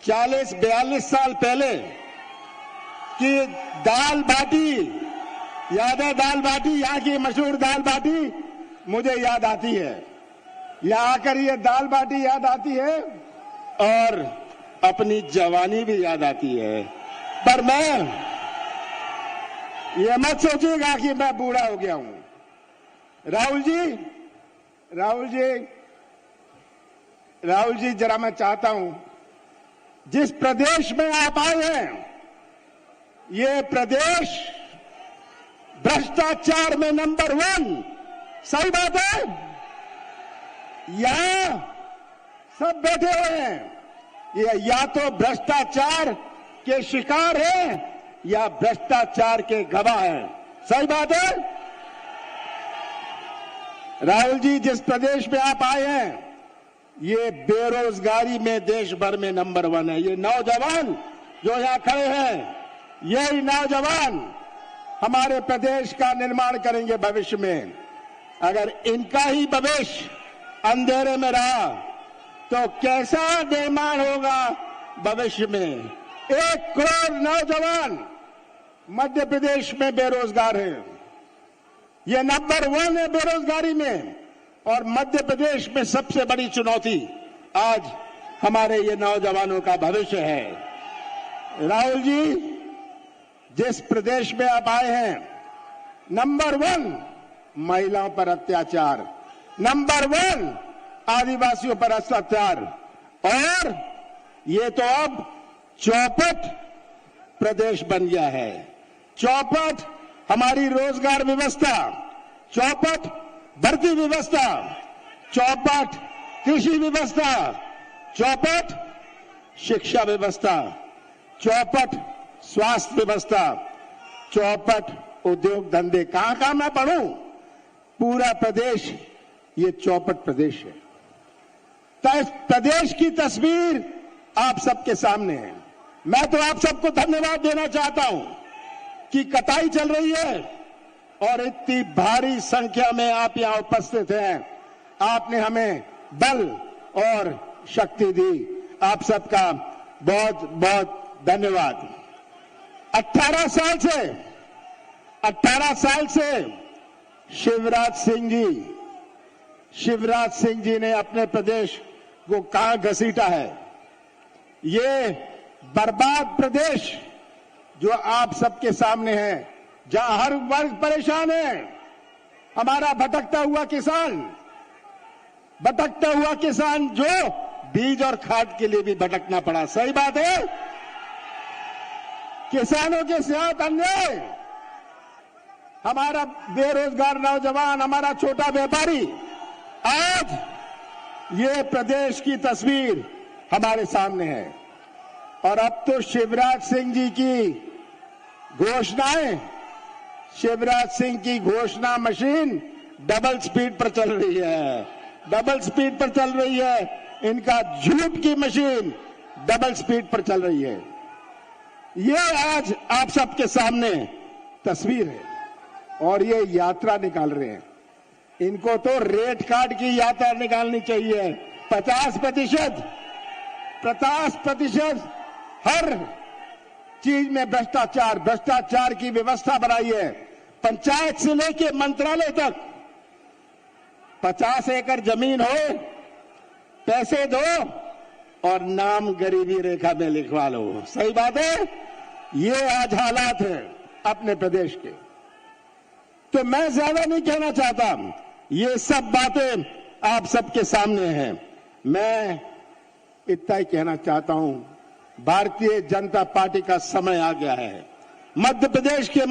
40-42 साल पहले की दाल बाटी याद है? दाल बाटी, यहाँ की मशहूर दाल बाटी मुझे याद आती है। यहाँ आकर ये दाल बाटी याद आती है और अपनी जवानी भी याद आती है। पर मैं ये मत सोचिएगा कि मैं बूढ़ा हो गया हूं। राहुल जी जरा मैं चाहता हूं, जिस प्रदेश में आप आए हैं, ये प्रदेश भ्रष्टाचार में नंबर 1, सही बात है? यहां सब बैठे हुए हैं, ये या तो भ्रष्टाचार के शिकार हैं या भ्रष्टाचार के गवाह हैं, सही बात है? राहुल जी, जिस प्रदेश में आप आए हैं, ये बेरोजगारी में देश भर में नंबर 1 है। ये नौजवान जो यहां खड़े हैं, यही नौजवान हमारे प्रदेश का निर्माण करेंगे भविष्य में। अगर इनका ही भविष्य अंधेरे में रहा तो कैसा निर्माण होगा भविष्य में? 1 करोड़ नौजवान मध्य प्रदेश में बेरोजगार हैं। ये नंबर 1 है बेरोजगारी में, और मध्य प्रदेश में सबसे बड़ी चुनौती आज हमारे ये नौजवानों का भविष्य है। राहुल जी, जिस प्रदेश में आप आए हैं, नंबर 1 महिलाओं पर अत्याचार, नंबर 1 आदिवासियों पर अत्याचार, और ये तो अब चौपट प्रदेश बन गया है। चौपट हमारी रोजगार व्यवस्था, चौपट भर्ती व्यवस्था, चौपट कृषि व्यवस्था, चौपट शिक्षा व्यवस्था, चौपट स्वास्थ्य व्यवस्था, चौपट उद्योग धंधे। कहां मैं पढ़ूं? पूरा प्रदेश ये चौपट प्रदेश है। तो इस प्रदेश की तस्वीर आप सबके सामने है। मैं तो आप सबको धन्यवाद देना चाहता हूं कि कटाई चल रही है और इतनी भारी संख्या में आप यहां उपस्थित हैं। आपने हमें बल और शक्ति दी। आप सबका बहुत बहुत धन्यवाद। 18 साल से शिवराज सिंह जी ने अपने प्रदेश को कहां घसीटा है। ये बर्बाद प्रदेश जो आप सबके सामने है, जहां हर वर्ग परेशान है। हमारा भटकता हुआ किसान जो बीज और खाद के लिए भी भटकना पड़ा, सही बात है? किसानों के साथ अन्याय, हमारा बेरोजगार नौजवान, हमारा छोटा व्यापारी, आज ये प्रदेश की तस्वीर हमारे सामने है। और अब तो शिवराज सिंह जी की घोषणाएं, शिवराज सिंह की घोषणा मशीन डबल स्पीड पर चल रही है। इनका झूठ की मशीन डबल स्पीड पर चल रही है। ये आज आप सबके सामने तस्वीर है और ये यात्रा निकाल रहे हैं। इनको तो रेट कार्ड की यात्रा निकालनी चाहिए। 50% हर चीज में भ्रष्टाचार की व्यवस्था बनाई है। पंचायत से लेके मंत्रालय तक 50 एकड़ जमीन हो, पैसे दो और नाम गरीबी रेखा में लिखवा लो, सही बात है? ये आज हालात है अपने प्रदेश के। तो मैं ज्यादा नहीं कहना चाहता, ये सब बातें आप सबके सामने हैं। मैं इतना ही कहना चाहता हूं, भारतीय जनता पार्टी का समय आ गया है। मध्य प्रदेश के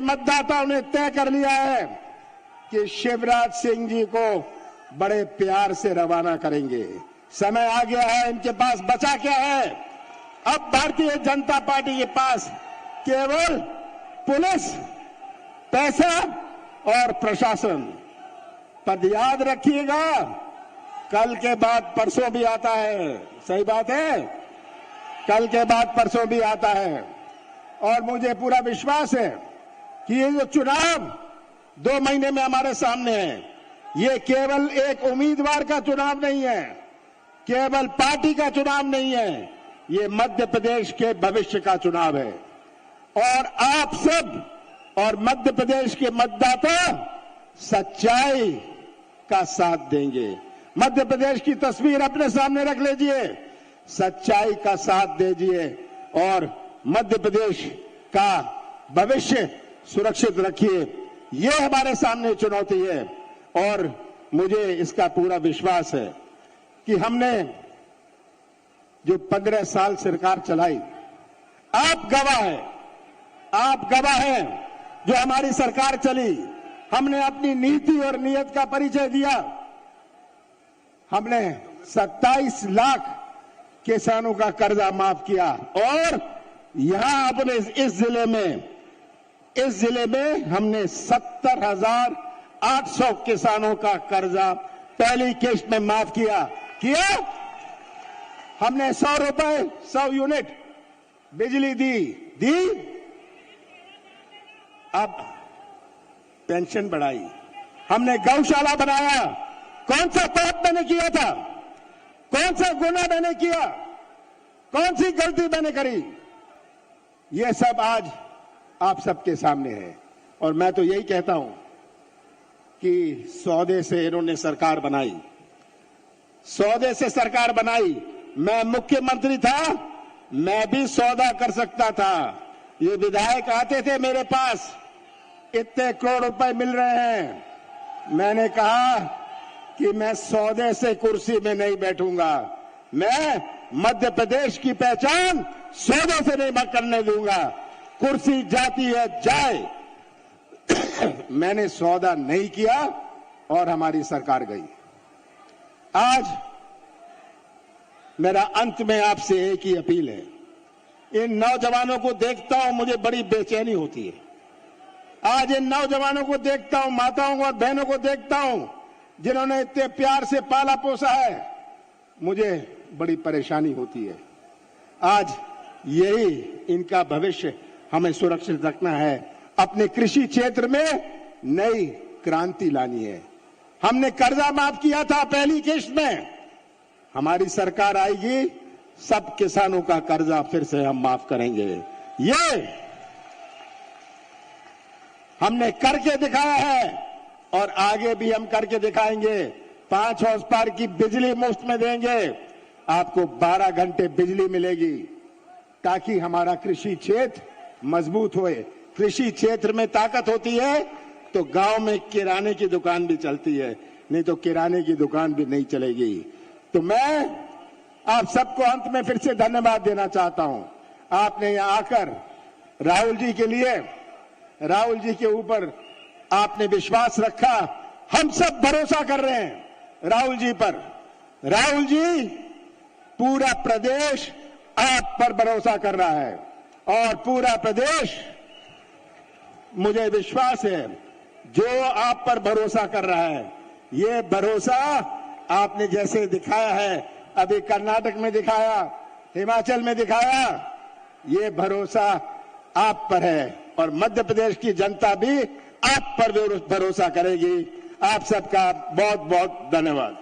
मतदाताओं ने तय कर लिया है कि शिवराज सिंह जी को बड़े प्यार से रवाना करेंगे। समय आ गया है, इनके पास बचा क्या है? अब भारतीय जनता पार्टी के पास केवल पुलिस, पैसा और प्रशासन। पर याद रखिएगा, कल के बाद परसों भी आता है, सही बात है? कल के बाद परसों भी आता है। और मुझे पूरा विश्वास है कि ये जो चुनाव 2 महीने में हमारे सामने है, ये केवल एक उम्मीदवार का चुनाव नहीं है, केवल पार्टी का चुनाव नहीं है, ये मध्य प्रदेश के भविष्य का चुनाव है। और आप सब और मध्य प्रदेश के मतदाता सच्चाई का साथ देंगे। मध्य प्रदेश की तस्वीर अपने सामने रख लीजिए, सच्चाई का साथ दीजिए और मध्य प्रदेश का भविष्य सुरक्षित रखिए। ये हमारे सामने चुनौती है और मुझे इसका पूरा विश्वास है कि हमने जो 15 साल सरकार चलाई, आप गवाह हैं जो हमारी सरकार चली। हमने अपनी नीति और नीयत का परिचय दिया। हमने 27 लाख किसानों का कर्जा माफ किया और यहां अपने इस जिले में हमने 70,800 किसानों का कर्जा पहली किश्त में माफ किया। हमने 100 रुपए 100 यूनिट बिजली दी। अब पेंशन बढ़ाई, हमने गौशाला बनाया। कौन सा पाप मैंने किया था, कौन सा गुनाह मैंने किया, कौन सी गलती मैंने करी, ये सब आज आप सबके सामने है। और मैं तो यही कहता हूं कि सौदे से इन्होंने सरकार बनाई, सौदे से सरकार बनाई। मैं मुख्यमंत्री था, मैं भी सौदा कर सकता था। ये विधायक आते थे मेरे पास, इतने करोड़ रुपए मिल रहे हैं। मैंने कहा कि मैं सौदे से कुर्सी में नहीं बैठूंगा, मैं मध्य प्रदेश की पहचान सौदे से नहीं करने दूंगा। कुर्सी जाती है जाए। मैंने सौदा नहीं किया और हमारी सरकार गई। आज मेरा अंत में आपसे एक ही अपील है, इन नौजवानों को देखता हूं मुझे बड़ी बेचैनी होती है। आज इन नौजवानों को देखता हूं, माताओं और बहनों को देखता हूं जिन्होंने इतने प्यार से पाला पोसा है, मुझे बड़ी परेशानी होती है। आज यही इनका भविष्य हमें सुरक्षित रखना है। अपने कृषि क्षेत्र में नई क्रांति लानी है। हमने कर्जा माफ किया था पहली किश्त में, हमारी सरकार आएगी, सब किसानों का कर्जा फिर से हम माफ करेंगे। ये हमने करके दिखाया है और आगे भी हम करके दिखाएंगे। 5 हॉर्स पावर की बिजली मुफ्त में देंगे, आपको 12 घंटे बिजली मिलेगी ताकि हमारा कृषि क्षेत्र मजबूत होए। कृषि क्षेत्र में ताकत होती है तो गांव में किराने की दुकान भी चलती है, नहीं तो किराने की दुकान भी नहीं चलेगी। तो मैं आप सबको अंत में फिर से धन्यवाद देना चाहता हूं। आपने यहां आकर राहुल जी के लिए, राहुल जी के ऊपर आपने विश्वास रखा। हम सब भरोसा कर रहे हैं राहुल जी पर। राहुल जी, पूरा प्रदेश आप पर भरोसा कर रहा है और पूरा प्रदेश, मुझे विश्वास है, जो आप पर भरोसा कर रहा है, ये भरोसा आपने जैसे दिखाया है, अभी कर्नाटक में दिखाया, हिमाचल में दिखाया, ये भरोसा आप पर है और मध्य प्रदेश की जनता भी आप पर भरोसा करेगी। आप सबका बहुत बहुत धन्यवाद।